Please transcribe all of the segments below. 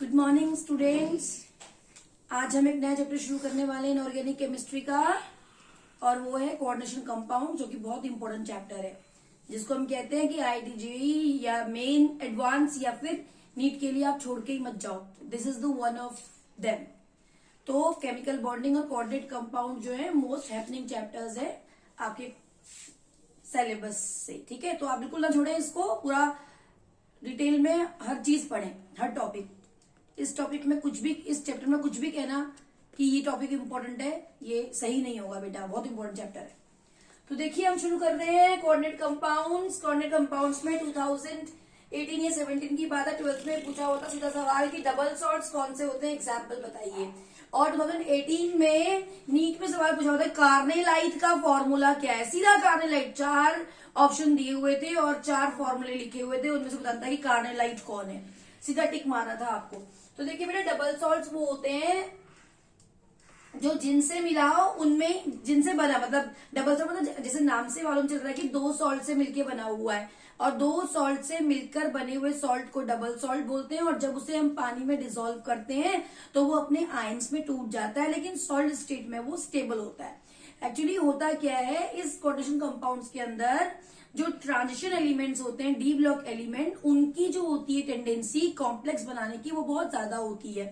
Good morning students. आज हम एक नया चैप्टर शुरू करने वाले हैं इनऑर्गेनिक केमिस्ट्री का, और वो है कोऑर्डिनेशन कंपाउंड, जो कि बहुत इंपॉर्टेंट चैप्टर है, जिसको हम कहते हैं कि आईआईटी या मेन एडवांस या फिर नीट के लिए आप छोड़ के ही मत जाओ। This is the one of them. तो केमिकल बॉन्डिंग और कोऑर्डिनेट कंपाउंड जो है मोस्ट हैपनिंग चैप्टर्स है आपके सिलेबस से। ठीक है, तो आप बिल्कुल ना छोड़ें इसको, पूरा डिटेल में हर चीज पढ़ें, हर टॉपिक। इस टॉपिक में कुछ भी, इस चैप्टर में कुछ भी कहना कि ये टॉपिक इंपॉर्टेंट है, ये सही नहीं होगा बेटा, बहुत इंपॉर्टेंट चैप्टर है। तो देखिए हम शुरू कर रहे हैं कोऑर्डिनेट कंपाउंड्स। कोऑर्डिनेट कंपाउंड्स में 2018 या 17 की बात है, 12th में पूछा होता सीधा सवाल कि डबल सॉल्ट्स कौन से होते हैं, एग्जाम्पल बताइए। और 2018 में नीट में सवाल पूछा होता है कार्नेलाइट का फॉर्मूला क्या है। सीधा कार्नेलाइट, 4 ऑप्शन दिए हुए थे और 4 फॉर्मूले लिखे हुए थे, उनमें से बताना था कि कार्नेलाइट कौन है, सीधा टिक मारना था आपको। तो देखिए बेटा, डबल सॉल्ट्स वो होते हैं जो जिनसे मिलाओ उनमें, जिनसे बना, मतलब डबल सॉल्ट मतलब जैसे नाम से मालूम चल रहा है कि 2 सॉल्ट से मिलके बना हुआ है, और 2 सॉल्ट से मिलकर बने हुए सॉल्ट को डबल सॉल्ट बोलते हैं। और जब उसे हम पानी में डिसॉल्व करते हैं तो वो अपने आयंस में टूट जाता है, लेकिन सॉल्ट स्टेट में वो स्टेबल होता है। एक्चुअली होता क्या है, इस कोऑर्डिनेशन कंपाउंड्स के अंदर जो ट्रांजिशन एलिमेंट्स होते हैं, डी ब्लॉक एलिमेंट, उनकी जो होती है टेंडेंसी कॉम्प्लेक्स बनाने की, वो बहुत ज्यादा होती है।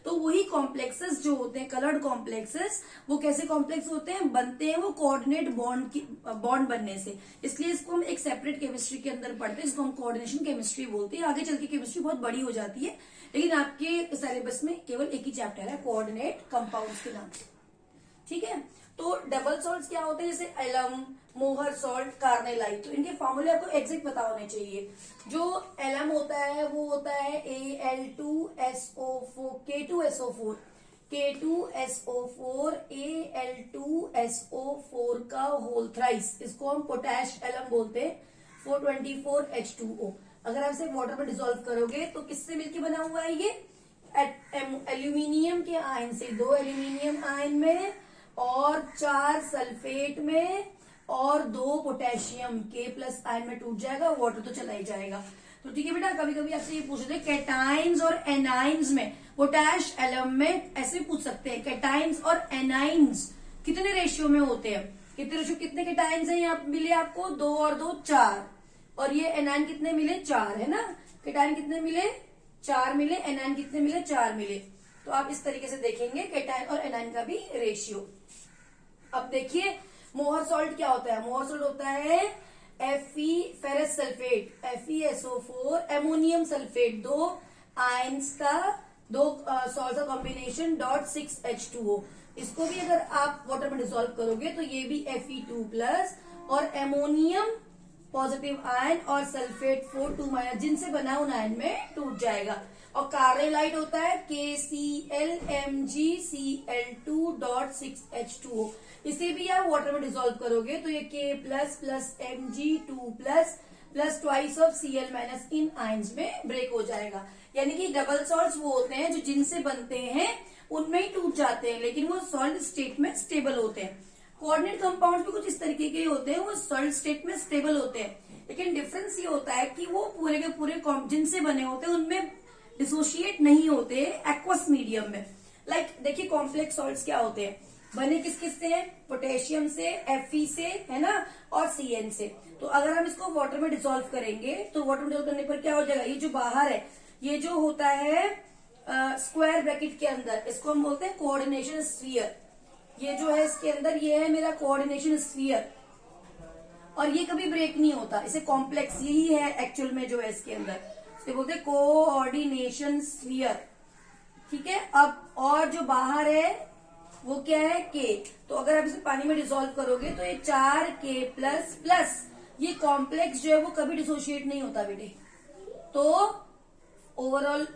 तो वही कॉम्प्लेक्सेस जो होते हैं, कलर्ड कॉम्प्लेक्सेस, वो कैसे कॉम्प्लेक्स होते हैं, बनते हैं वो कोऑर्डिनेट बॉन्ड बनने से। इसलिए इसको हम एक सेपरेट केमिस्ट्री के अंदर पढ़ते हैं, जिसको हम कोऑर्डिनेशन केमिस्ट्री बोलते हैं। आगे चल के केमिस्ट्री बहुत बड़ी हो जाती है, लेकिन आपके सिलेबस में केवल एक ही चैप्टर है कोऑर्डिनेट कंपाउंड्स के नाम से। ठीक है, तो डबल सॉल्ट्स क्या होते हैं, जैसे एलम, मोहर सॉल्ट, कार्नेलाइट। तो इनके फॉर्मूले आपको एग्जैक्ट पता होने चाहिए। जो एलम होता है वो होता है Al2SO4, K2SO4, K2SO4, Al2SO4 का होल थ्राइस, इसको हम पोटैश एलम बोलते हैं, 424H2O। अगर आप इसे वाटर में डिसॉल्व करोगे तो किससे मिलके बना हुआ है ये, एल्यूमिनियम के आयन से, 2 एल्यूमिनियम आयन में और 4 सल्फेट में और 2 पोटेशियम के प्लस आयन में टूट जाएगा, वाटर तो चला ही जाएगा। तो ठीक है बेटा, कभी कभी आपसे ये पूछ रहे हैं कैटाइंस और एनाइंस में, पोटैश एलम में ऐसे पूछ सकते हैं कैटाइंस और एनाइंस कितने रेशियो में होते हैं, कितने रेशियो, कितने कैटाइंस हैं यहाँ मिले आपको, 2 और 2 4, और ये एनाइन कितने मिले, 4 है ना। कैटाइन कितने मिले, 4 मिले, एनाइन कितने मिले, 4 मिले। तो आप इस तरीके से देखेंगे कैटाइन और एनाइन का भी रेशियो। अब देखिए मोहर सॉल्ट क्या होता है, मोहर सॉल्ट होता है Fe ferrous sulphate, FeSO4, ammonium sulphate, 2 ions का, 2 सॉल्ट का कॉम्बिनेशन, .6H2O। इसको भी अगर आप वाटर में डिसॉल्व करोगे तो ये भी Fe2+ और एमोनियम पॉजिटिव आयन और सल्फेट 4 जिनसे बना उन आयन में टूट जाएगा। और कार्नेलाइट होता है KClMgCl2.6H2O। इसे भी आप वाटर में डिसॉल्व करोगे तो ये K++Mg2++ twice of Cl- in ions में ब्रेक हो जाएगा। यानी कि डबल सॉल्ट्स वो होते हैं जो जिनसे बनते हैं उनमें ही टूट जाते हैं, लेकिन वो सॉल्ट स्टेट में स्टेबल होते हैं। कोऑर्डिनेट कंपाउंड्स भी कुछ इस तरीके के होते हैं, वो सॉल्ट स्टेट में स्टेबल होते हैं, लेकिन डिफरेंस ये होता है कि वो पूरे के पूरे जिनसे बने होते हैं उनमें डिसोशिएट नहीं होते एक्वस मीडियम में। लाइक देखिए कॉम्प्लेक्स सॉल्ट्स क्या होते हैं, बने किस किस से हैं, पोटेशियम से, Fe से, है ना, और Cn से। तो अगर हम इसको वाटर में डिसॉल्व करेंगे तो वाटर में डिसॉल्व करने पर क्या हो जाएगा, ये जो बाहर है, ये जो होता है स्क्वायर ब्रैकेट के अंदर, इसको हम बोलते हैं कोऑर्डिनेशन स्फीयर। ये जो है इसके अंदर, ये है मेरा कोऑर्डिनेशन स्फीयर, और ये कभी ब्रेक नहीं होता, इसे कॉम्प्लेक्स, यही है एक्चुअल में जो है इसके अंदर, इसे बोलते हैं कोऑर्डिनेशन स्फीयर। ठीक है, अब और जो बाहर है वो क्या है, K। तो अगर आप इसे पानी में डिसॉल्व करोगे तो ये 4K++, ये कॉम्प्लेक्स जो है वो कभी डिसोशिएट नहीं होता बेटे। तो ओवरऑल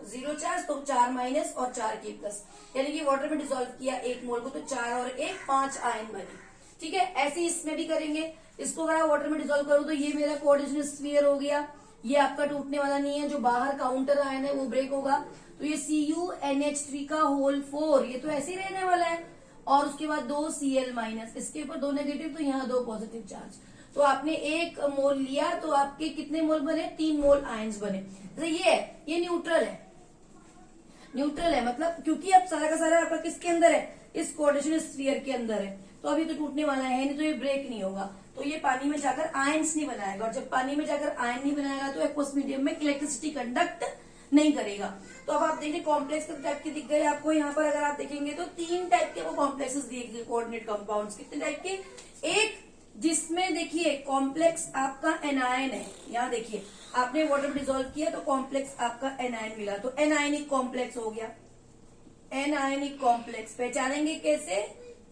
0 चार्ज, तो 4- और 4K+, यानी कि वाटर में डिसॉल्व किया 1 मोल को तो 4 और 1 5 आयन बने। ठीक है, ऐसे इसमें भी करेंगे। इसको अगर आप वाटर में डिसॉल्व करो तो ये मेरा कोऑर्डिनेशन स्फीयर हो गया, ये आपका टूटने वाला नहीं है, जो बाहर काउंटर आयन है वो ब्रेक होगा। तो ये CuNH3 का होल 4, ये तो ऐसे ही रहने वाला है, और उसके बाद 2 Cl-, इसके ऊपर 2 नेगेटिव, तो यहाँ 2 पॉजिटिव चार्ज। तो आपने 1 मोल लिया तो आपके कितने मोल बने, 3 मोल आयंस बने। तो ये न्यूट्रल है, न्यूट्रल है, मतलब क्योंकि अब सारा का सारा आपका किसके अंदर है, इस कोऑर्डिनेशन स्फीयर के अंदर है, तो अभी तो टूटने वाला है नहीं, तो ये ब्रेक नहीं होगा, तो ये पानी में जाकर आयंस नहीं बनाएगा, और जब पानी में जाकर आयन नहीं बनाएगा तो एक्वस मीडियम में इलेक्ट्रिसिटी कंडक्ट नहीं करेगा। तो अब आप देखिए कॉम्प्लेक्स कितने टाइप के दिख गए आपको यहाँ पर, अगर आप देखेंगे तो 3 टाइप के वो कॉम्प्लेक्सेस दिए गए कोऑर्डिनेट कंपाउंड्स। कितने टाइप के, एक जिसमें देखिए कॉम्प्लेक्स आपका एनायन है, यहाँ देखिए आपने वाटर डिसॉल्व किया तो कॉम्प्लेक्स आपका एनायन मिला, तो एनायनिक कॉम्प्लेक्स हो गया। एनायनिक कॉम्प्लेक्स पहचानेंगे कैसे,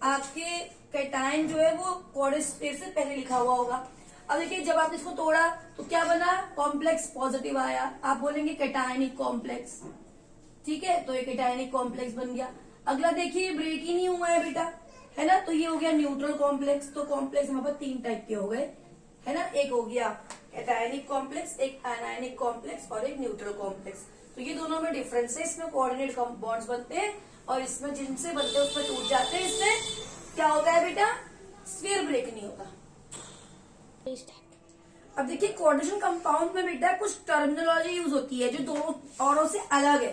आपके कैटायन जो है वो कोऑर्डिनेट से पहले लिखा हुआ होगा। अब देखिए जब आपने इसको तोड़ा तो क्या बना, कॉम्प्लेक्स पॉजिटिव आया, आप बोलेंगे कैटायनिक कॉम्प्लेक्स, ठीक है, तो ये कैटायनिक कॉम्प्लेक्स बन गया। अगला देखिए ब्रेक ही नहीं हुआ है बेटा, है ना, तो ये हो गया न्यूट्रल कॉम्प्लेक्स। तो कॉम्प्लेक्स यहाँ पर 3 टाइप के हो गए, है ना, एक हो गया कैटायनिक कॉम्प्लेक्स, एक एनायनिक कॉम्प्लेक्स और एक न्यूट्रल कॉम्प्लेक्स। तो ये दोनों में डिफरेंस है, इसमें कोऑर्डिनेट बॉन्ड्स बनते हैं और इसमें जिनसे बनते हैं उसमें टूट जाते हैं। इसमें क्या होता है बेटा, स्फीयर ब्रेक नहीं होता। अब देखिए कोऑर्डिनेशन कंपाउंड में बेटा कुछ टर्मिनोलॉजी यूज होती है जो दोनों औरों से अलग है,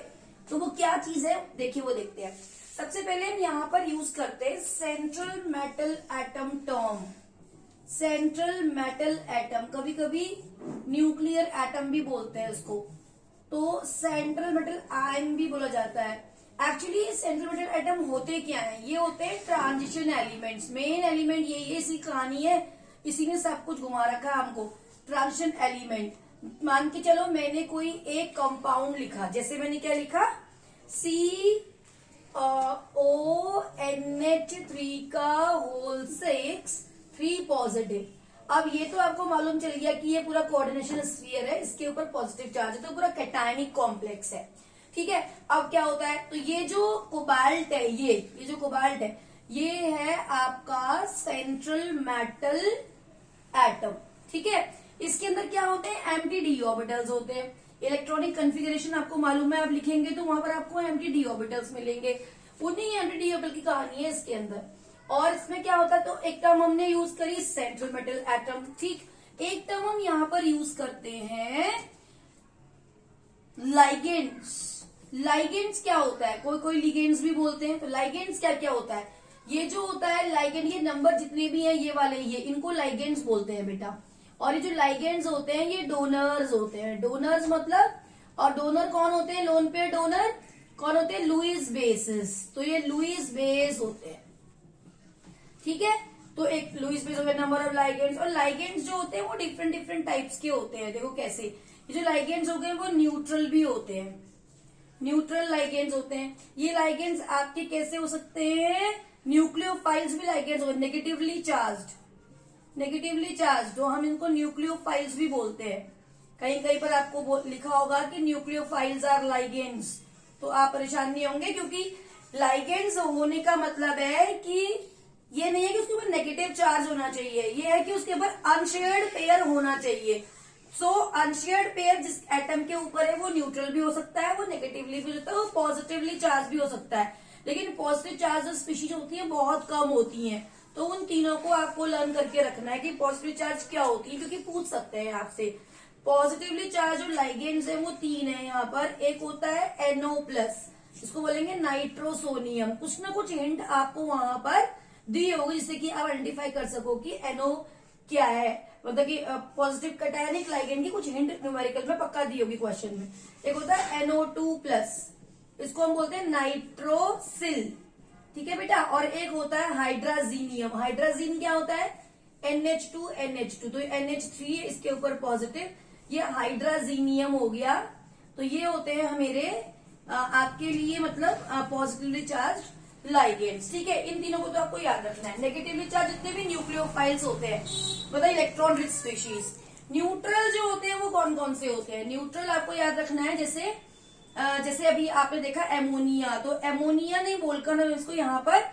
तो वो क्या चीज है देखिए वो देखते हैं। सबसे पहले हम यहाँ पर यूज करते हैं central metal atom term. Central metal atom, कभी कभी न्यूक्लियर एटम भी बोलते हैं इसको, तो सेंट्रल मेटल आयन भी बोला जाता है। एक्चुअली सेंट्रल मेटल एटम होते क्या है, ये होते हैं ट्रांजिशन एलिमेंट्स। मेन एलिमेंट ये इसकी कहानी है, इसी ने सब कुछ घुमा रखा है हमको। ट्रांजिशन एलिमेंट मान के चलो मैंने कोई एक कंपाउंड लिखा, जैसे मैंने क्या लिखा, CONH3 का होल 6 3 पॉजिटिव। अब ये तो आपको मालूम चल गया कि ये पूरा कोऑर्डिनेशन स्फीयर है, इसके ऊपर पॉजिटिव चार्ज है, तो पूरा कैटायनिक कॉम्प्लेक्स है, ठीक है। अब क्या होता है, तो ये जो कोबाल्ट है, ये जो कोबाल्ट है ये है आपका सेंट्रल मेटल एटम, ठीक है। इसके अंदर क्या होते हैं, एम्प्टी डी ऑर्बिटल्स होते हैं। इलेक्ट्रॉनिक कॉन्फ़िगरेशन आपको मालूम है, आप लिखेंगे तो वहां पर आपको एम्प्टी डी ऑर्बिटल्स मिलेंगे, उन्हीं एम्प्टी डी ऑर्बिटल की कहानी है इसके अंदर। और इसमें क्या होता है, तो एक टर्म हमने यूज करी सेंट्रल मेटल एटम, ठीक। एक टर्म हम यहाँ पर यूज करते हैं लाइगेंड्स। लाइगेंड्स क्या होता है, कोई कोई लिगेंड्स भी बोलते हैं, तो लाइगेंड्स क्या क्या होता है, ये जो होता है लाइगेंड, ये नंबर जितने भी हैं ये वाले, ये इनको लाइगेंड्स बोलते हैं बेटा। और ये जो लाइगेंड्स होते हैं ये डोनर्स होते हैं। डोनर्स मतलब, और डोनर कौन होते हैं, लोन पेयर डोनर कौन होते हैं, लुईस बेसिस, तो ये लुईस बेस होते हैं, ठीक है। तो एक लुईस बेस हो गया, नंबर ऑफ लाइगेंड्स। और लाइगेंड्स जो होते हैं वो डिफरेंट डिफरेंट टाइप्स के होते हैं, देखो कैसे, ये जो लाइगेंड्स हो गए वो न्यूट्रल भी होते हैं, न्यूट्रल लाइगेंड्स होते हैं। ये लाइगेंड्स आपके कैसे हो सकते हैं, न्यूक्लियोफाइल्स भी लाइगेंड्स होते हैं, नेगेटिवली चार्ज्ड, नेगेटिवली चार्ज, जो हम इनको न्यूक्लियोफाइल्स भी बोलते हैं। कहीं कहीं पर आपको लिखा होगा कि न्यूक्लियोफाइल्स आर लाइगेंड्स, तो आप परेशान नहीं होंगे, क्योंकि लाइगेंड्स होने का मतलब है कि ये नहीं है कि उसके ऊपर नेगेटिव चार्ज होना चाहिए, ये है कि उसके ऊपर अनशेयर्ड पेयर होना चाहिए। सो अनशेयर्ड पेयर जिस एटम के ऊपर है वो न्यूट्रल भी हो सकता है, वो नेगेटिवली भी हो सकता है, वो पॉजिटिवली चार्ज भी हो सकता है, लेकिन पॉजिटिव चार्ज स्पीशीज होती है बहुत कम होती है। तो उन तीनों को आपको लर्न करके रखना है कि पॉजिटिव चार्ज क्या होती है, क्योंकि पूछ सकते हैं आपसे। पॉजिटिवली चार्ज जो लाइगेंड्स है वो 3 है यहाँ पर। एक होता है NO+, इसको बोलेंगे नाइट्रोसोनियम। कुछ ना कुछ हिंट आपको वहां पर दी होगी जिससे कि आप आइडेंटिफाई कर सको कि NO क्या है, मतलब कि पॉजिटिव कैटायनिक लाइगेंड की कुछ हिंट न्यूमेरिकल में पक्का दी होगी क्वेश्चन में। एक होता है NO2+, इसको हम बोलते हैं नाइट्रोसिल, ठीक है बेटा। और एक होता है हाइड्राजीनियम। हाइड्राजीन क्या होता है, NH2, तो NH3 है इसके ऊपर पॉजिटिव, ये हाइड्राजीनियम हो गया। तो ये होते हैं मेरे आपके लिए मतलब पॉजिटिवली चार्ज लाइगेंड्स, ठीक है। इन तीनों को तो आपको याद रखना है। नेगेटिवली चार्ज जितने भी न्यूक्लियोफाइल्स होते हैं, मतलब इलेक्ट्रॉन रिच स्पीशीज। न्यूट्रल जो होते हैं वो कौन कौन से होते हैं, न्यूट्रल आपको याद रखना है, जैसे अभी आपने देखा एमोनिया, तो एमोनिया नहीं बोलकर हम इसको यहाँ पर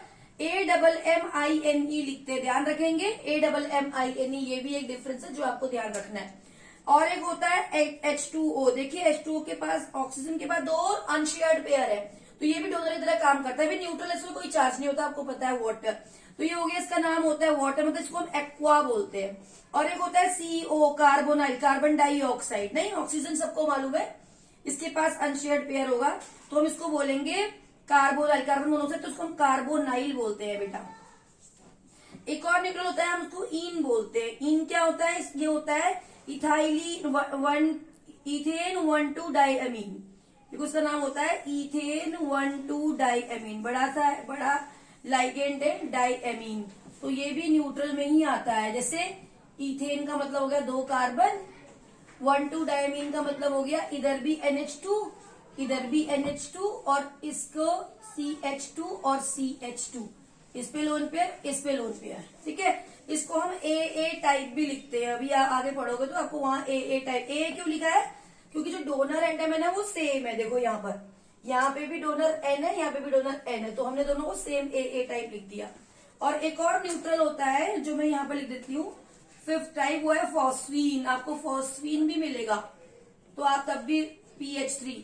AMMINE लिखते हैं, ध्यान रखेंगे, AMMINE, ये भी एक डिफरेंस है जो आपको ध्यान रखना है। और एक होता है H2O, देखिए H2O के पास ऑक्सीजन के पास 2 अनशेयर्ड पेयर है, तो ये भी डोनर की तरह काम करता है, भी न्यूट्रल, इसमें कोई चार्ज नहीं होता, आपको पता है, वाटर। तो ये हो गया, इसका नाम होता है वाटर, मतलब इसको हम एक्वा बोलते हैं। और एक होता है CO, कार्बोनाइल, कार्बन डाइऑक्साइड, नहीं ऑक्सीजन सबको मालूम है, इसके पास अनशेयर्ड पेयर होगा तो हम इसको बोलेंगे कार्बोनाइल। कार्बन मोनोऑक्साइड तो उसको हम कार्बोनाइल बोलते हैं बेटा। एक और न्यूट्रल होता है, हम उसको ईन बोलते हैं। ईन क्या होता है? ये होता है इथाइलिन इथेन 1,2 डाइअमीन, देखो उसका नाम होता है इथेन 1,2 डाइअमीन। बड़ा लाइगेंड है डाइअमीन, तो ये भी न्यूट्रल में ही आता है। जैसे इथेन का मतलब हो गया 2 कार्बन, 1,2 डाइअमीन का मतलब हो गया इधर भी NH2 इधर भी NH2 और इसको CH2 और CH2, इस पे लोन पेयर इस पे लोन पेयर, ठीक है। इसको हम AA टाइप भी लिखते हैं। अभी आगे पढ़ोगे तो आपको वहां AA टाइप। AA क्यों लिखा है? क्योंकि जो डोनर एटम है ना वो सेम है। देखो यहाँ पे भी डोनर N है, यहाँ पे भी डोनर N है, तो हमने दोनों को सेम AA टाइप लिख दिया। और एक और न्यूट्रल होता है जो मैं यहाँ पे लिख देती हूँ, 5th टाइप, वो है फॉस्फीन। आपको फॉस्फीन भी मिलेगा तो आप तब भी PH3,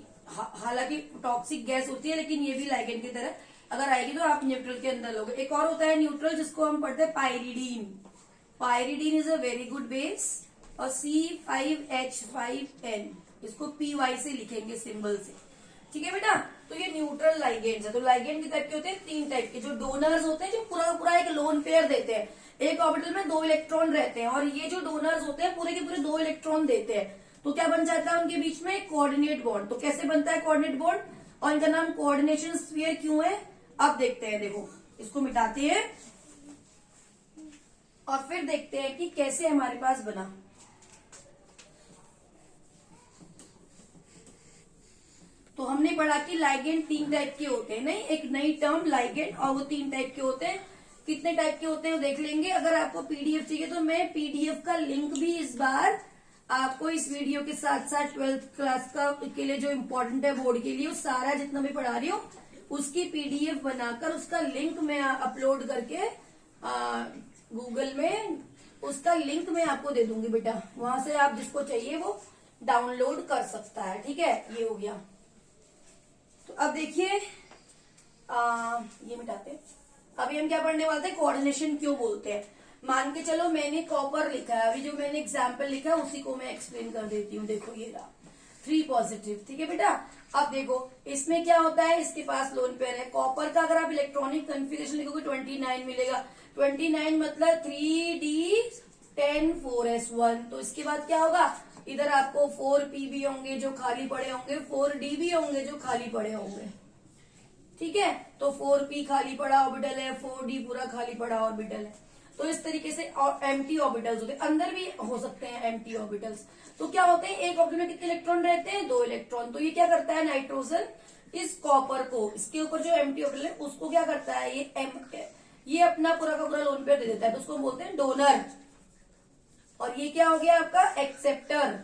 हालांकि टॉक्सिक गैस होती है लेकिन ये भी लाइगेंड की तरह अगर आएगी तो आप न्यूट्रल के अंदर लोगे। एक और होता है न्यूट्रल जिसको हम पढ़ते हैं pyridine. Pyridine is a very good base. और C5H5N, इसको PY से लिखेंगे सिंबल से, ठीक है बेटा। तो ये न्यूट्रल लाइगेंड्स है। तो लाइगेंड के टाइप के होते हैं 3 टाइप के। जो डोनर्स होते हैं जो पूरा एक लोन पेयर देते हैं, एक ऑर्बिटल में 2 इलेक्ट्रॉन रहते हैं, और ये जो डोनर्स होते हैं पूरे के पूरे 2 इलेक्ट्रॉन देते हैं। तो क्या बन जाता है उनके बीच में? Coordinate bond. तो कैसे बनता है कोऑर्डिनेट बॉन्ड, और इनका नाम कोऑर्डिनेशन स्फीयर क्यों है? अब देखते हैं। देखो इसको मिटाते हैं और फिर देखते हैं कि कैसे हमारे पास बना। तो हमने पढ़ा कि लाइगेंड 3 टाइप के होते हैं, नहीं एक नई टर्म लाइगेंड, और वो 3 टाइप के होते हैं। कितने टाइप के होते हैं देख लेंगे। अगर आपको PDF चाहिए तो मैं PDF का लिंक भी इस बार आपको इस वीडियो के साथ साथ 12th क्लास का के लिए जो इम्पोर्टेंट है बोर्ड के लिए, वो सारा जितना भी पढ़ा रही हूँ उसकी PDF बनाकर उसका लिंक मैं अपलोड करके गूगल में उसका लिंक मैं आपको दे दूंगी बेटा। वहां से आप जिसको चाहिए वो डाउनलोड कर सकता है, ठीक है। ये हो गया। तो अब देखिए ये मिटाते हैं। अभी हम क्या पढ़ने वाले थे? कोऑर्डिनेशन क्यों बोलते हैं। मान के चलो मैंने कॉपर लिखा है, अभी जो मैंने एग्जाम्पल लिखा है उसी को मैं एक्सप्लेन कर देती हूँ। देखो ये रहा 3 पॉजिटिव, ठीक है बेटा। अब देखो इसमें क्या होता है, इसके पास लोन पेयर है। कॉपर का अगर आप इलेक्ट्रॉनिक कन्फिगरेशन लिखोगे 29 मिलेगा। 29 मतलब 3D10 4s1। तो इसके बाद क्या होगा, इधर आपको 4p भी होंगे जो खाली पड़े होंगे, 4d भी होंगे जो खाली पड़े होंगे, ठीक है। तो 4p खाली पड़ा ऑर्बिटल है, 4d पूरा खाली पड़ा ऑर्बिटल है। तो इस तरीके से एम्प्टी ऑर्बिटल्स होते हैं, अंदर भी हो सकते हैं एम्प्टी ऑर्बिटल्स। तो क्या होते हैं, एक ऑर्बिटल में कितने इलेक्ट्रॉन रहते हैं? 2 इलेक्ट्रॉन। तो ये क्या करता है, नाइट्रोजन इस कॉपर को, इसके ऊपर जो एम्प्टी ऑर्बिटल है उसको क्या करता है, ये अपना पूरा का पूरा लोन पेयर दे देता है, तो उसको बोलते हैं डोनर। और ये क्या हो गया आपका, एक्सेप्टर।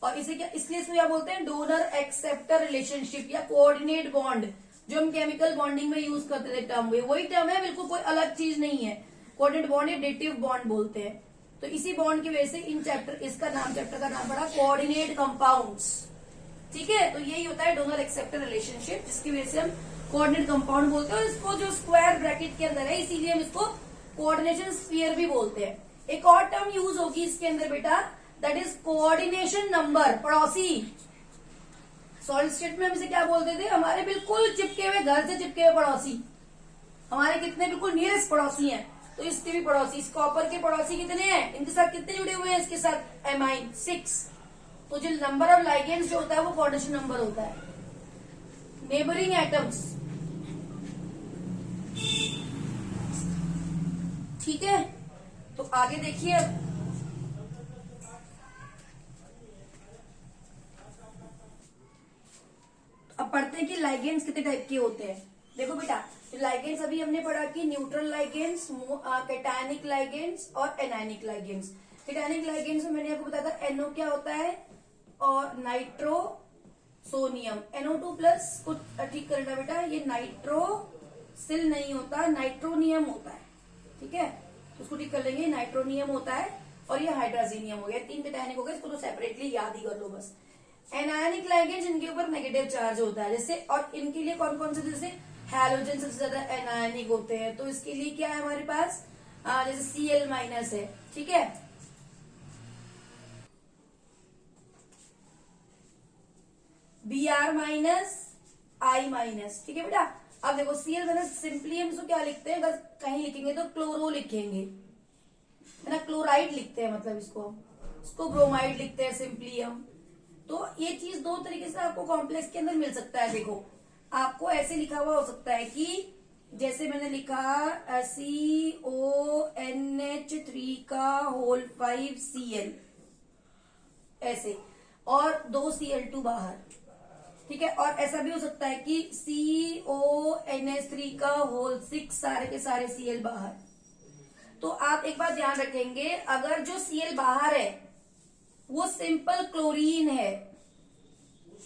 और इसे क्या, इसलिए इसको क्या बोलते हैं, डोनर एक्सेप्टर रिलेशनशिप या कोऑर्डिनेट बॉन्ड, जो हम केमिकल बॉन्डिंग में यूज करते थे टर्म, वही टर्म है, बिल्कुल कोई अलग चीज नहीं है। कोऑर्डिनेट बॉन्ड या डेटिव बॉन्ड बोलते हैं। तो इसी बॉन्ड की वजह से इन चैप्टर चैप्टर का नाम पड़ा कोऑर्डिनेट कंपाउंड्स, ठीक है। तो यही होता है डोनर एक्सेप्टर रिलेशनशिप, जिसकी वजह से हम कोऑर्डिनेट कंपाउंड बोलते हैं। इसको जो स्क्वायर ब्रैकेट के अंदर है इसीलिए हम इसको कोऑर्डिनेशन स्फीयर भी बोलते हैं। एक और टर्म यूज होगी इसके अंदर बेटा, दैट इज कोऑर्डिनेशन नंबर, पड़ोसी। सॉलिड स्टेट में हम इसे क्या बोलते थे, हमारे बिल्कुल चिपके हुए, घर से चिपके हुए पड़ोसी, हमारे कितने बिल्कुल नियरेस्ट पड़ोसी हैं। तो इसके भी पड़ोसी, इस कॉपर के पड़ोसी कितने हैं, इनके साथ कितने जुड़े हुए हैं, इसके साथ एमाइन 6। तो जो नंबर ऑफ लाइगेंड्स जो होता है वो कोऑर्डिनेशन नंबर होता है। नेबरिंग एटम्स, ठीक है। तो आगे देखिए, अब पढ़ते हैं कि लाइगेंड्स कितने टाइप के होते हैं। देखो बेटा, लाइगेंड्स अभी हमने पढ़ा कि न्यूट्रल लाइगेंड्स, कैटायनिक लाइगेंड्स और एनायनिक लाइगेंड्स। कैटायनिक लाइगेंड्स में मैंने आपको बताया था NO क्या होता है और नाइट्रोसोनियम, NO2 प्लस को ठीक करना बेटा, ये नाइट्रोसिल नहीं होता, नाइट्रोनियम होता है, ठीक है। तो उसको ठीक कर लेंगे, नाइट्रोनियम होता है। और ये हाइड्रोजीनियम हो गया, 3 कैटायनिक हो गए, इसको तो सेपरेटली याद ही कर लो बस। एनायनिक लाइगेंड्स, इनके ऊपर नेगेटिव चार्ज होता है, जैसे, और इनके लिए कौन कौन से, जैसे हैलोजन सबसे ज्यादा एनायनिक होते हैं। तो इसके लिए क्या है हमारे पास, जैसे Cl- है, ठीक है। Br माइनस I माइनस, ठीक है बेटा। अब देखो Cl माइनस सिंपली हम इसको क्या लिखते हैं, अगर कहीं लिखेंगे तो क्लोरो लिखेंगे, है ना, क्लोराइड लिखते हैं, मतलब इसको ब्रोमाइड लिखते हैं सिंपली हम। तो ये चीज दो तरीके से आपको कॉम्प्लेक्स के अंदर मिल सकता है। देखो आपको ऐसे लिखा हुआ हो सकता है कि जैसे मैंने लिखा CONH3 का होल 5 Cl ऐसे, और 2 Cl2 बाहर, ठीक है। और ऐसा भी हो सकता है कि CONH3 का होल 6 सारे के सारे Cl बाहर। तो आप एक बात ध्यान रखेंगे, अगर जो Cl बाहर है वो सिंपल क्लोरीन है,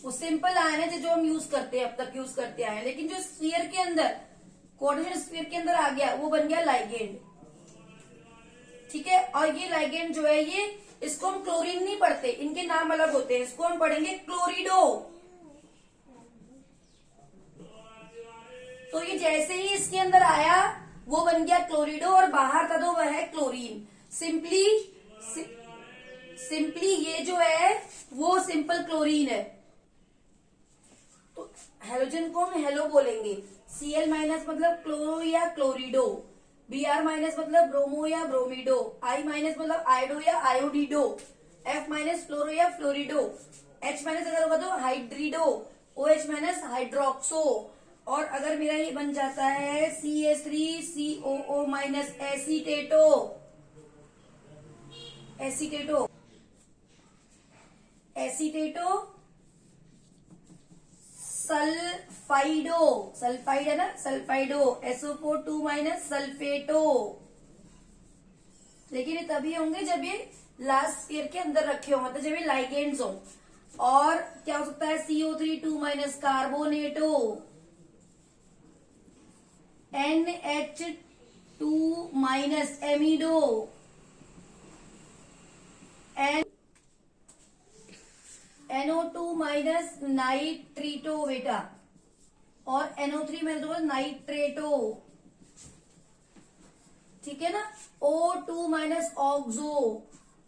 वो सिंपल आयन है जो हम यूज करते हैं, अब तक यूज करते आए हैं, लेकिन जो स्फीयर के अंदर, कोऑर्डिनेट स्फीयर के अंदर आ गया, वो बन गया लाइगेंड, ठीक है। और ये लाइगेंड जो है, ये इसको हम क्लोरीन नहीं पढ़ते, इनके नाम अलग होते हैं, इसको हम पढ़ेंगे क्लोरिडो। तो ये जैसे ही इसके अंदर आया वो बन गया क्लोरिडो, और बाहर था तो वह है क्लोरीन। सिंपली ये जो है वो सिंपल क्लोरीन है। तो हेलोजन को हम हेलो बोलेंगे। Cl माइनस मतलब क्लोरो या क्लोरिडो, Br माइनस मतलब ब्रोमो या ब्रोमिडो, I माइनस मतलब आयोडो या आयोडिडो, F माइनस फ्लोरो या फ्लोरिडो, H माइनस अगर होगा तो हाइड्रिडो, OH माइनस हाइड्रोक्सो। और अगर मेरा ये बन जाता है CH3COO माइनस एसीटेटो, सल्फाइड है ना, सल्फाइडो, SO4 माइनस सल्फेटो। लेकिन ये तभी होंगे जब ये लास्ट स्फीयर के अंदर रखे हो, मतलब जब ये लाइगेंड्स हो। और क्या हो सकता है, CO3 minus carbonato, NH2 minus amido, NO2 minus nitrito बेटा, और NO3 में तो नाइट्रेटो, ठीक है ना। O2 minus oxo,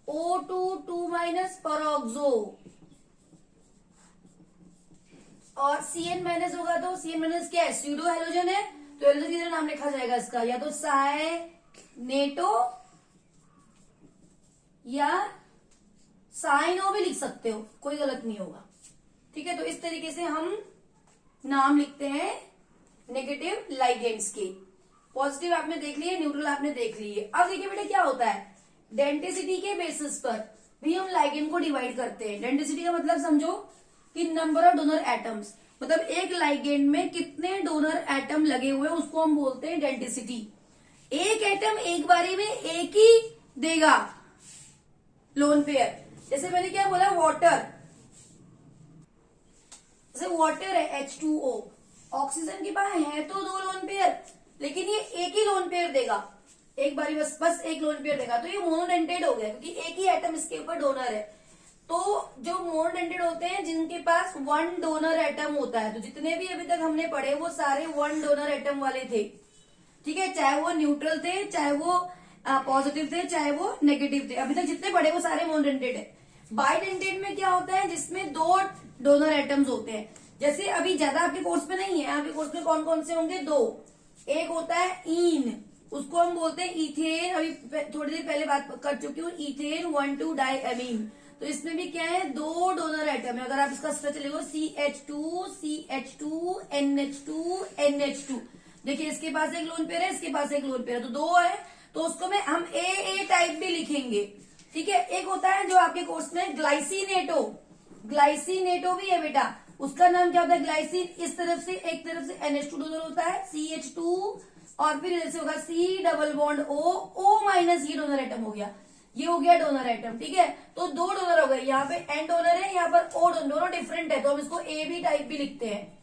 O2 minus peroxo, और Cn माइनस होगा तो Cn माइनस क्या है, स्यूडो हेलोजन है, तो हेलोजन की तरह नाम लिखा जाएगा इसका, या तो साइनेटो या साइनो भी लिख सकते हो, कोई गलत नहीं होगा, ठीक है। तो इस तरीके से हम नाम लिखते हैं नेगेटिव लाइगेंड्स के। पॉजिटिव आपने देख लिए, न्यूट्रल आपने देख लिए। अब देखिए बेटा क्या होता है, डेंसिटी के बेसिस पर भी हम लाइगेंड को डिवाइड करते हैं। डेंसिटी का मतलब समझो कि नंबर ऑफ डोनर एटम्स, मतलब एक लाइगेंड में कितने डोनर एटम लगे हुए हैं उसको हम बोलते हैं डेंसिटी। एक एटम एक बारी में एक ही देगा लोन पेयर। जैसे मैंने क्या बोला, वाटर, जैसे वाटर है H2O, ऑक्सीजन के पास है तो 2 लोन पेयर, लेकिन ये एक ही लोन पेयर देगा एक बारी, बस एक लोन पेयर देगा, तो ये मोनोडेंटेड हो गया क्योंकि एक ही एटम इसके ऊपर डोनर है। तो जो मोनोडेंटेड होते हैं जिनके पास 1 डोनर एटम होता है, तो जितने भी अभी तक हमने पढ़े वो सारे 1 डोनर एटम वाले थे, ठीक है, चाहे वो न्यूट्रल थे, चाहे वो पॉजिटिव थे, चाहे वो नेगेटिव थे, अभी तक जितने पढ़े वो सारे मोनोडेंटेड है। बाइडेंटेड में क्या होता है, जिसमें 2 डोनर एटम्स होते हैं। जैसे अभी ज्यादा आपके कोर्स में नहीं है, आपके कोर्स में कौन कौन से होंगे, 2। एक होता है ईन, उसको हम बोलते हैं इथेन, अभी थोड़ी देर पहले बात कर चुकी हूँ, इथेन 1,2 डाइएमीन। तो इसमें भी क्या है, 2 डोनर एटम है। अगर आप इसका स्ट्रक्चर लिखो CH2 NH2 NH2, देखिए इसके पास एक लोन पेयर है, इसके पास एक लोन पेयर है, तो 2 है, तो उसको में हम A टाइप भी लिखेंगे, ठीक है। एक होता है जो आपके कोर्स में ग्लाइसिनेटो भी है बेटा, उसका नाम क्या होता है, ग्लाइसिन। इस तरफ से एक तरफ से NH2 डोनर होता है, CH2, और फिर इधर से होगा C double bond O minus, ये डोनर एटम हो गया, ये हो गया डोनर एटम, ठीक है। तो 2 डोनर हो गए, यहाँ पे N डोनर है, यहाँ पर O डोनर, दोनों डिफरेंट है, तो हम इसको AB टाइप भी लिखते हैं।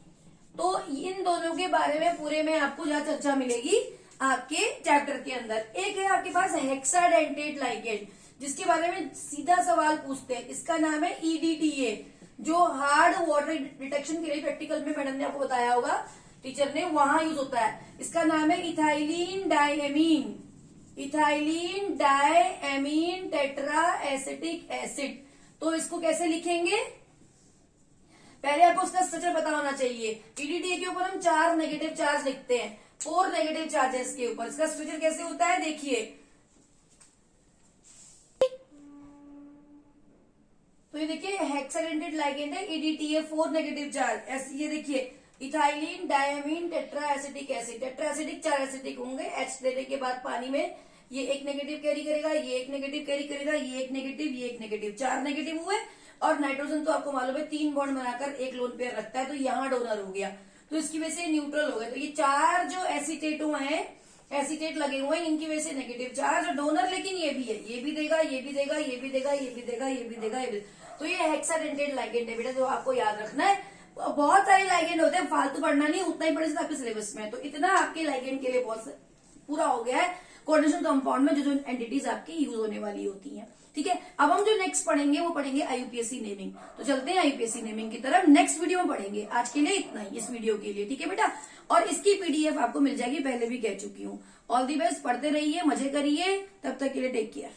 तो इन दोनों के बारे में पूरे में आपको जहाँ चर्चा मिलेगी आपके चैप्टर के अंदर। एक है आपके पास हेक्साडेंटेट लाइगेंड, जिसके बारे में सीधा सवाल पूछते हैं, इसका नाम है EDTA, जो हार्ड वाटर डिटेक्शन के लिए प्रैक्टिकल में मैडम ने आपको बताया होगा, टीचर ने, वहां यूज होता है। इसका नाम है ethylene diamine tetra acetic acid. तो इसको कैसे लिखेंगे, पहले आपको उसका स्ट्रक्चर पता होना चाहिए। ईडीटीए के ऊपर हम 4 नेगेटिव चार्ज लिखते हैं, 4 नेगेटिव चार्जेस के ऊपर। इसका स्ट्रक्चर कैसे होता है देखिए, तो ये देखिए हेक्साडेंटेड लाइगेंड है ईडीटीए, 4 नेगेटिव चार्ज। ये देखिए ethylene diamine tetra acetic acid, tetra acidic 4 acidic होंगे, H देने के बाद पानी में ये 1 नेगेटिव कैरी करेगा, ये 1 नेगेटिव कैरी करेगा, ये 1 नेगेटिव, ये 1 नेगेटिव, 4 नेगेटिव हुए। और नाइट्रोजन तो आपको मालूम है 3 बॉन्ड बनाकर एक लोन पेयर रखता है, तो यहाँ डोनर हो गया, तो इसकी वजह से न्यूट्रल हो गया। तो ये 4 जो एसीटेट हुए हैं, एसीटेट लगे हुए हैं, इनकी वजह से नेगेटिव चार्ज। और डोनर लेकिन ये भी है, ये भी देगा, ये भी देगा, ये भी देगा, ये भी देगा, ये भी देगा, ये भी। तो ये हेक्साडेंटेड लाइगेंड है बेटा, जो आपको याद रखना है। बहुत सारे लाइगेंड होते हैं, फालतू पढ़ना नहीं, उतना ही पढ़े से आपके सिलेबस में। तो इतना आपके लाइगेंड के लिए बहुत पूरा हो गया है कोऑर्डिनेशन कंपाउंड में जो जो एंटिटीज आपकी यूज होने वाली होती हैं। ठीक है, अब हम जो नेक्स्ट पढ़ेंगे वो पढ़ेंगे आईयूपीएससी नेमिंग। तो चलते हैं आईयूपीएससी नेमिंग की तरफ, नेक्स्ट वीडियो में पढ़ेंगे। आज के लिए इतना ही इस वीडियो के लिए, ठीक है बेटा। और इसकी पीडीएफ आपको मिल जाएगी, पहले भी कह चुकी हूँ। ऑल दी बेस्ट, पढ़ते रहिए, मजे करिए, तब तक के लिए टेक केयर।